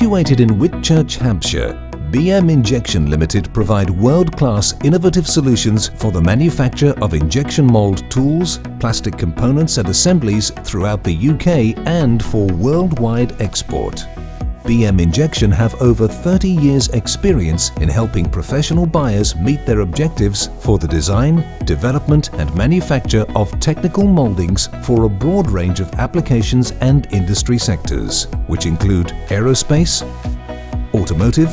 Situated in Whitchurch, Hampshire, BM Injection Ltd provide world-class innovative solutions for the manufacture of injection mold tools, plastic components and assemblies throughout the UK and for worldwide export. BM Injection have over 30 years experience in helping professional buyers meet their objectives for the design, development and manufacture of technical moldings for a broad range of applications and industry sectors, which include aerospace, automotive,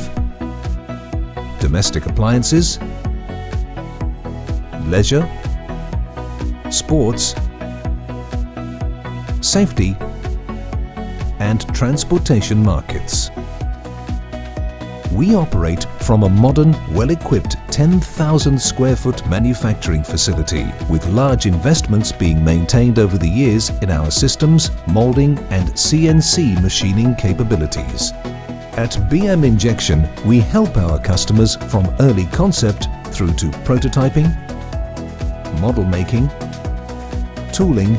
domestic appliances, leisure, sports, safety, and transportation markets. We operate from a modern, well-equipped 10,000 square foot manufacturing facility with large investments being maintained over the years in our systems, molding and CNC machining capabilities. At BM Injection, we help our customers from early concept through to prototyping, model making, tooling,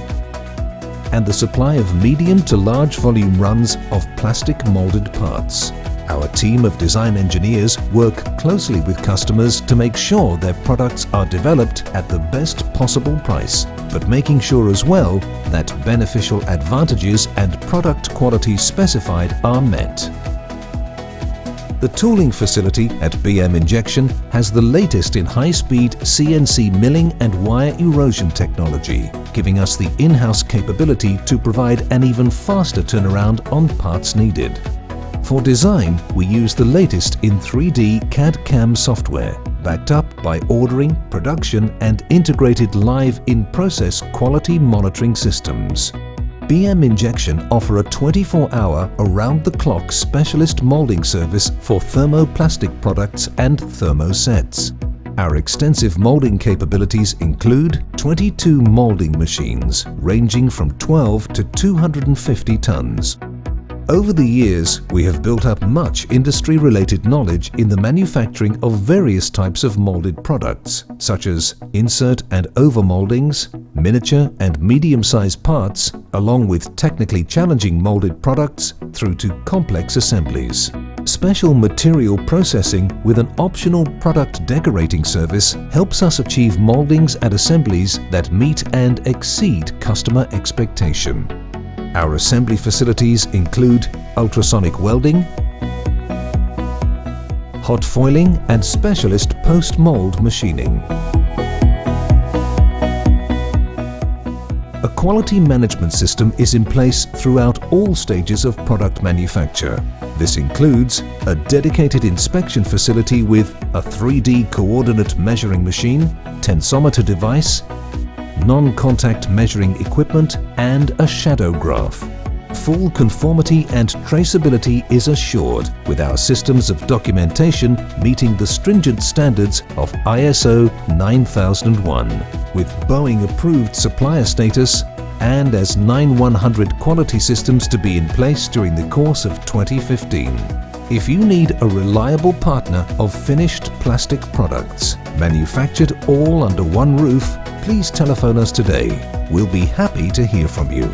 and the supply of medium to large volume runs of plastic molded parts. Our team of design engineers work closely with customers to make sure their products are developed at the best possible price, but making sure as well that beneficial advantages and product quality specified are met. The tooling facility at BM Injection has the latest in high-speed CNC milling and wire erosion technology, giving us the in-house capability to provide an even faster turnaround on parts needed. For design, we use the latest in 3D CAD/CAM software, backed up by ordering, production and integrated live in-process quality monitoring systems. BM Injection offer a 24-hour, around-the-clock specialist molding service for thermoplastic products and Thermo-sets. Our extensive molding capabilities include 22 molding machines ranging from 12 to 250 tons. Over the years, we have built up much industry-related knowledge in the manufacturing of various types of molded products, such as insert and overmoldings, miniature and medium-sized parts, along with technically challenging molded products through to complex assemblies. Special material processing with an optional product decorating service helps us achieve moldings and assemblies that meet and exceed customer expectation. Our assembly facilities include ultrasonic welding, hot foiling and specialist post-mold machining. A quality management system is in place throughout all stages of product manufacture. This includes a dedicated inspection facility with a 3D coordinate measuring machine, tensometer device, non-contact measuring equipment and a shadow graph. Full conformity and traceability is assured with our systems of documentation meeting the stringent standards of ISO 9001 with Boeing approved supplier status and as 9100 quality systems to be in place during the course of 2015. If you need a reliable partner of finished plastic products, manufactured all under one roof, please telephone us today. We'll be happy to hear from you.